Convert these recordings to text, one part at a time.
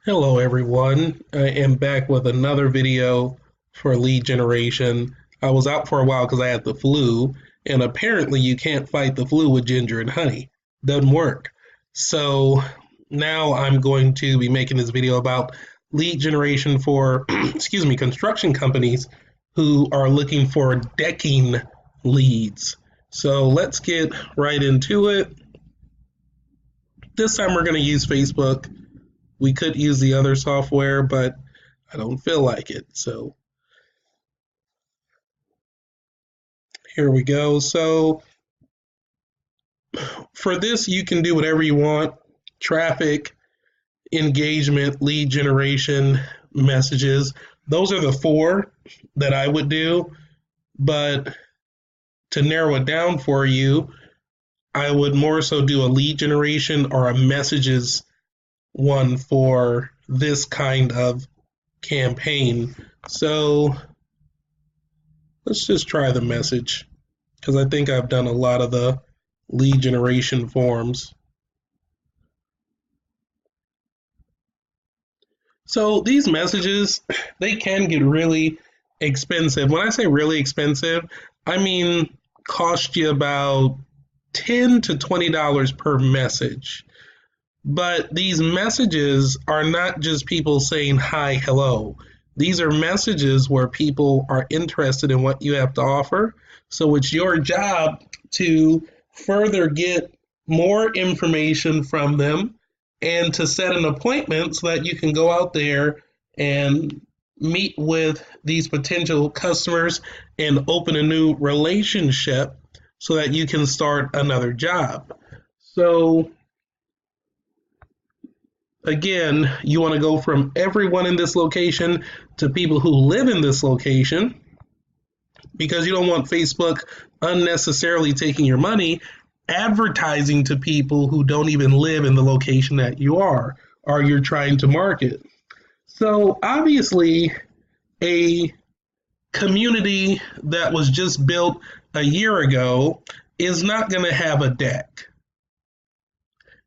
Hello everyone, I am back with another video for lead generation. I was out for a while because I had the flu, and apparently you can't fight the flu with ginger and honey. Doesn't work. So now I'm going to be making this video about lead generation for, excuse me, construction companies who are looking for decking leads. So let's get right into it. This time we're going to use Facebook. We could use the other software, but I don't feel like it. So here we go. So for this, you can do whatever you want: traffic, engagement, lead generation, messages. Those are the four that I would do. But to narrow it down for you, I would more so do a lead generation or a messages one for this kind of campaign. So let's just try the message because I think I've done a lot of the lead generation forms. So these messages, they can get really expensive. When I say really expensive, I mean cost you about $10 to $20 per message. But these messages are not just people saying hi, hello. These are messages where people are interested in what you have to offer. So it's your job to further get more information from them and to set an appointment so that you can go out there and meet with these potential customers and open a new relationship so that you can start another job. So again, you want to go from everyone in this location to people who live in this location because you don't want Facebook unnecessarily taking your money advertising to people who don't even live in the location that you are or you're trying to market. So obviously, a community that was just built a year ago is not going to have a deck.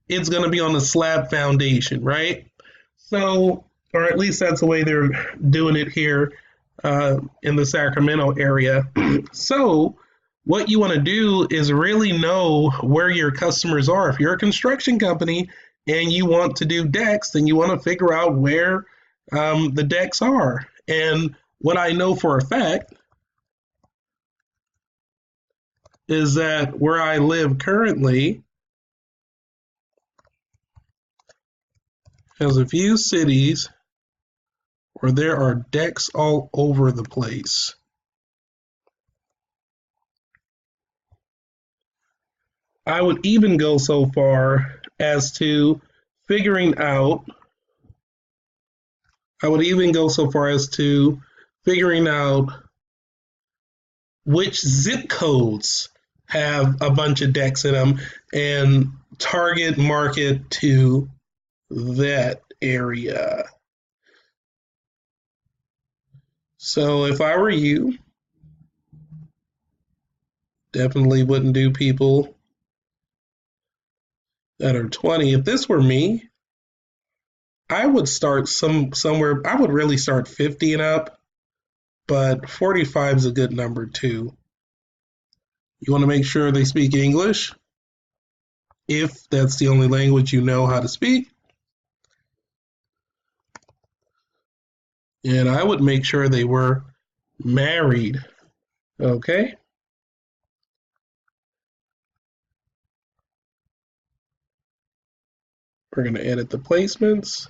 It's going to be on a slab foundation, right? So, or at least that's the way they're doing it here in the Sacramento area. So, what you want to do is really know where your customers are. If you're a construction company and you want to do decks, then you want to figure out where the decks are. And what I know for a fact is that where I live currently has a few cities where there are decks all over the place. I would even go so far as to figuring out, I would even go so far as to figuring out which zip codes have a bunch of decks in them and target market to that area. So if I were you, definitely wouldn't do people that are 20. If this were me, I would start somewhere. I would really start 50 and up, but 45 is a good number too. You want to make sure they speak English, if that's the only language you know how to speak. And I would make sure they were married. Okay. We're going to edit the placements.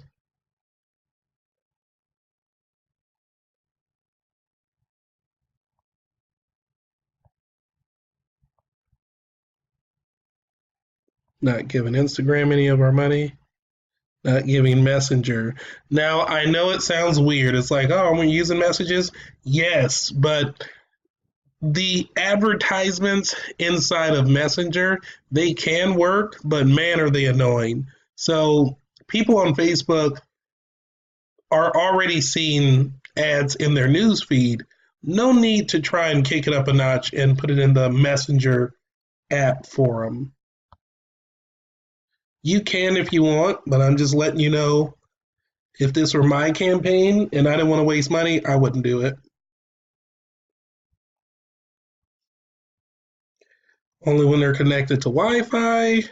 Not giving Instagram any of our money. Not giving Messenger. Now, I know it sounds weird. It's like, oh, we're using messages. Yes, but the advertisements inside of Messenger, they can work, but man, are they annoying. So people on Facebook are already seeing ads in their news feed. No need to try and kick it up a notch and put it in the Messenger app for them. You can if you want, but I'm just letting you know If this were my campaign and I didn't want to waste money, I wouldn't do it. Only when they're connected to Wi-Fi.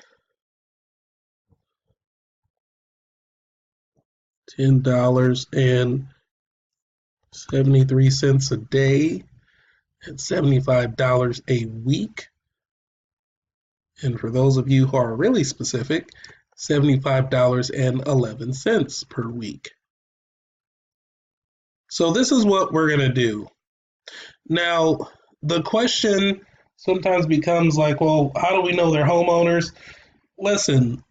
$10.73 a day and $75 a week. And for those of you who are really specific, $75.11 per week. So this is what we're going to do. Now, the question sometimes becomes like, well, how do we know they're homeowners? Listen,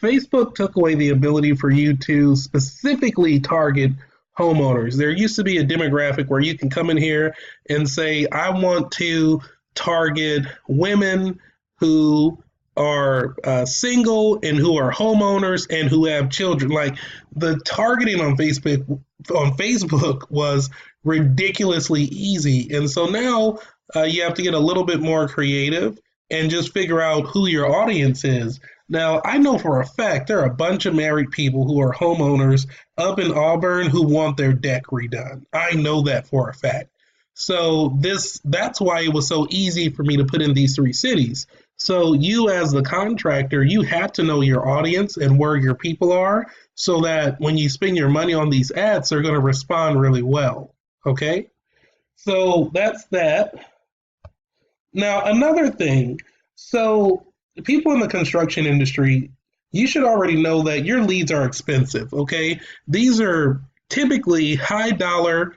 Facebook took away the ability for you to specifically target homeowners. There used to be a demographic where you can come in here and say, I want to target women who are single and who are homeowners and who have children. Like, the targeting on Facebook was ridiculously easy. And so now you have to get a little bit more creative and just figure out who your audience is. Now, I know for a fact there are a bunch of married people who are homeowners up in Auburn who want their deck redone. I know that for a fact. So that's why it was so easy for me to put in these 3 cities. So you, as the contractor, you have to know your audience and where your people are so that when you spend your money on these ads, they're going to respond really well. Okay? So that's that. Now, another thing. So people in the construction industry, you should already know that your leads are expensive. Okay? These are typically high dollar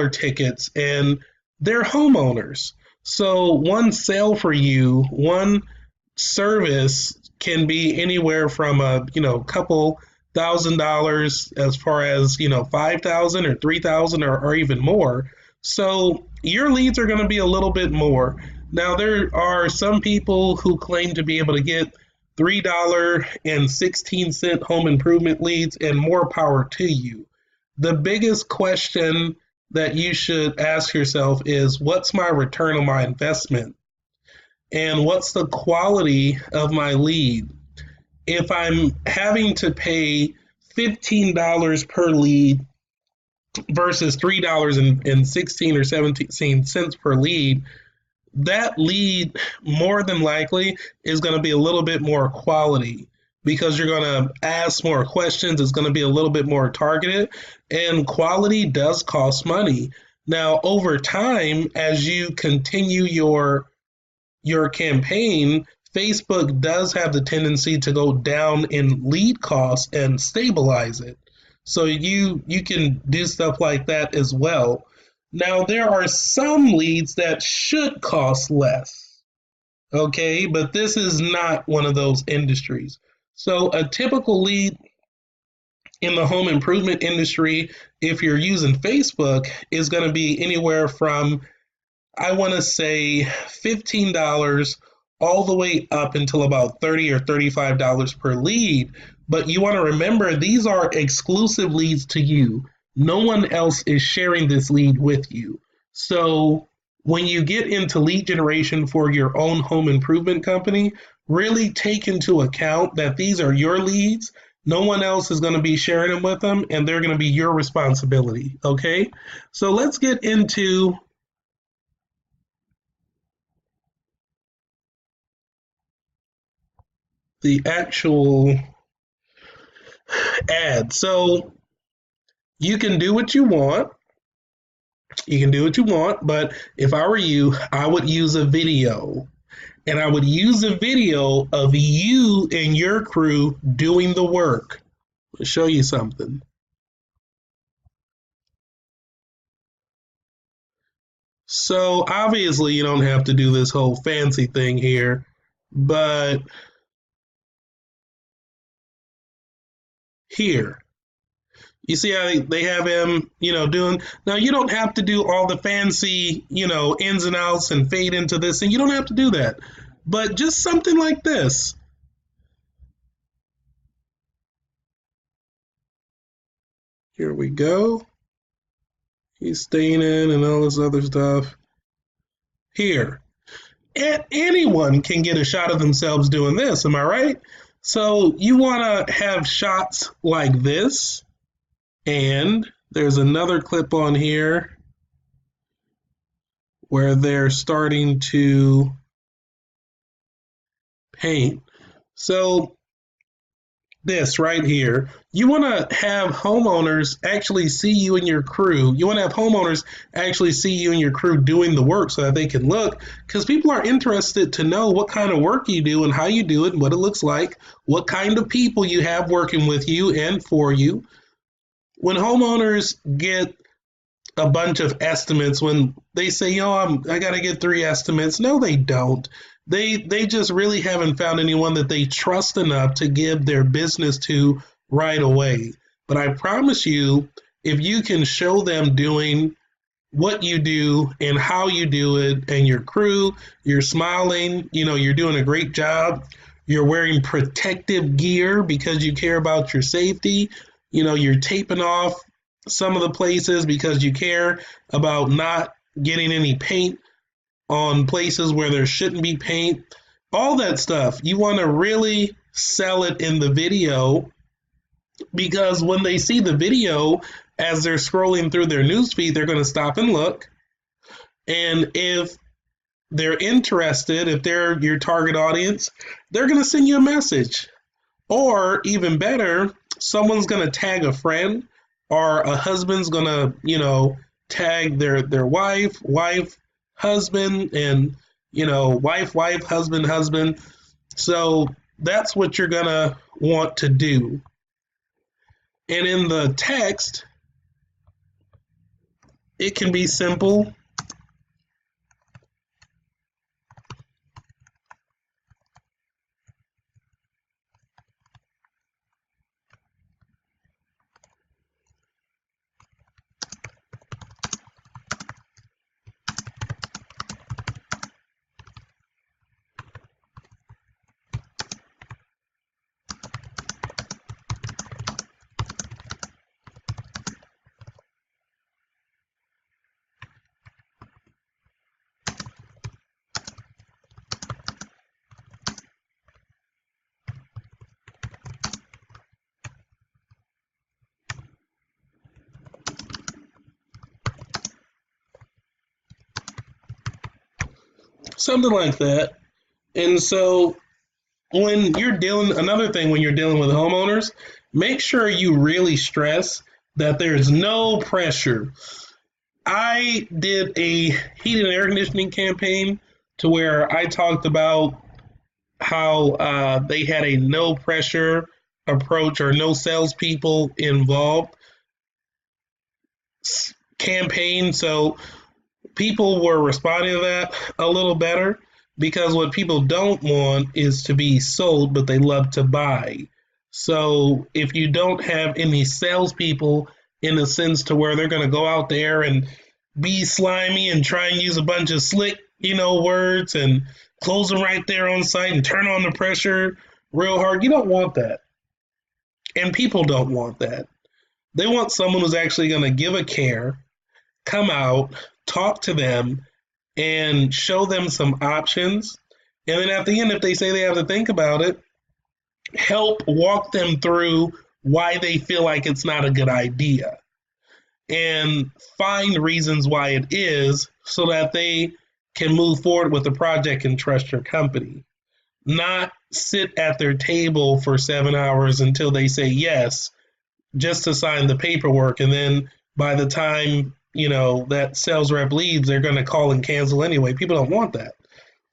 tickets, and they're homeowners. So one sale for you, one service can be anywhere from a couple $1,000 as far as $5,000 or $3,000 or even more. So your leads are going to be a little bit more. Now there are some people who claim to be able to get $3.16 home improvement leads, and more power to you. The biggest question that you should ask yourself is, what's my return on my investment? And what's the quality of my lead? If I'm having to pay $15 per lead versus $3.16 or 17 cents per lead, that lead more than likely is going to be a little bit more quality, because you're going to ask more questions. It's going to be a little bit more targeted, and quality does cost money. Now, over time, as you continue your campaign, Facebook does have the tendency to go down in lead costs and stabilize it. So you can do stuff like that as well. Now, there are some leads that should cost less, okay? But this is not one of those industries. So a typical lead in the home improvement industry, if you're using Facebook, is going to be anywhere from, I want to say, $15 all the way up until about $30 or $35 per lead. But you want to remember, these are exclusive leads to you. No one else is sharing this lead with you. So when you get into lead generation for your own home improvement company, really take into account that these are your leads. No one else is going to be sharing them with them, and they're going to be your responsibility. Okay? So let's get into the actual ad. So you can do what you want. You can do what you want, but if I were you, I would use a video. And I would use a video of you and your crew doing the work. I'll show you something. So obviously you don't have to do this whole fancy thing here, but here, you see how they have him, doing. Now, you don't have to do all the fancy, ins and outs and fade into this, and you don't have to do that. But just something like this. Here we go. He's staying in and all this other stuff. Here. And anyone can get a shot of themselves doing this, am I right? So you want to have shots like this. And there's another clip on here where they're starting to paint. So this right here, you want to have homeowners actually see you and your crew. You want to have homeowners actually see you and your crew doing the work so that they can look, because people are interested to know what kind of work you do and how you do it and what it looks like, what kind of people you have working with you and for you. When homeowners get a bunch of estimates, when they say, I got to get 3 estimates. No, they don't. They just really haven't found anyone that they trust enough to give their business to right away. But I promise you, if you can show them doing what you do and how you do it and your crew, you're smiling, you're doing a great job, you're wearing protective gear because you care about your safety, you're taping off some of the places because you care about not getting any paint on places where there shouldn't be paint, all that stuff. You want to really sell it in the video, because when they see the video, as they're scrolling through their newsfeed, they're going to stop and look. And if they're interested, if they're your target audience, they're going to send you a message. Or even better, someone's going to tag a friend, or a husband's going to, tag their wife, husband, and wife, husband. So that's what you're gonna want to do. And in the text, it can be simple. Something like that. And so when you're dealing with homeowners, make sure you really stress that there's no pressure. I did a heating and air conditioning campaign to where I talked about how they had a no pressure approach, or no salespeople involved campaign. So people were responding to that a little better, because what people don't want is to be sold, but they love to buy. So if you don't have any salespeople, in a sense to where they're going to go out there and be slimy and try and use a bunch of slick, words and close them right there on site and turn on the pressure real hard, you don't want that. And people don't want that. They want someone who's actually going to give a care, come out, talk to them, and show them some options. And then at the end, if they say they have to think about it, help walk them through why they feel like it's not a good idea, and find reasons why it is, so that they can move forward with the project and trust your company. Not sit at their table for 7 hours until they say yes, just to sign the paperwork. And then by the time, that sales rep leaves, they're going to call and cancel anyway. People don't want that.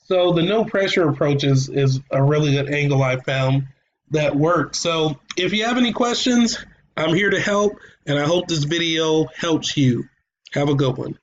So the no pressure approach is a really good angle I found that works. So if you have any questions, I'm here to help, and I hope this video helps you. Have a good one.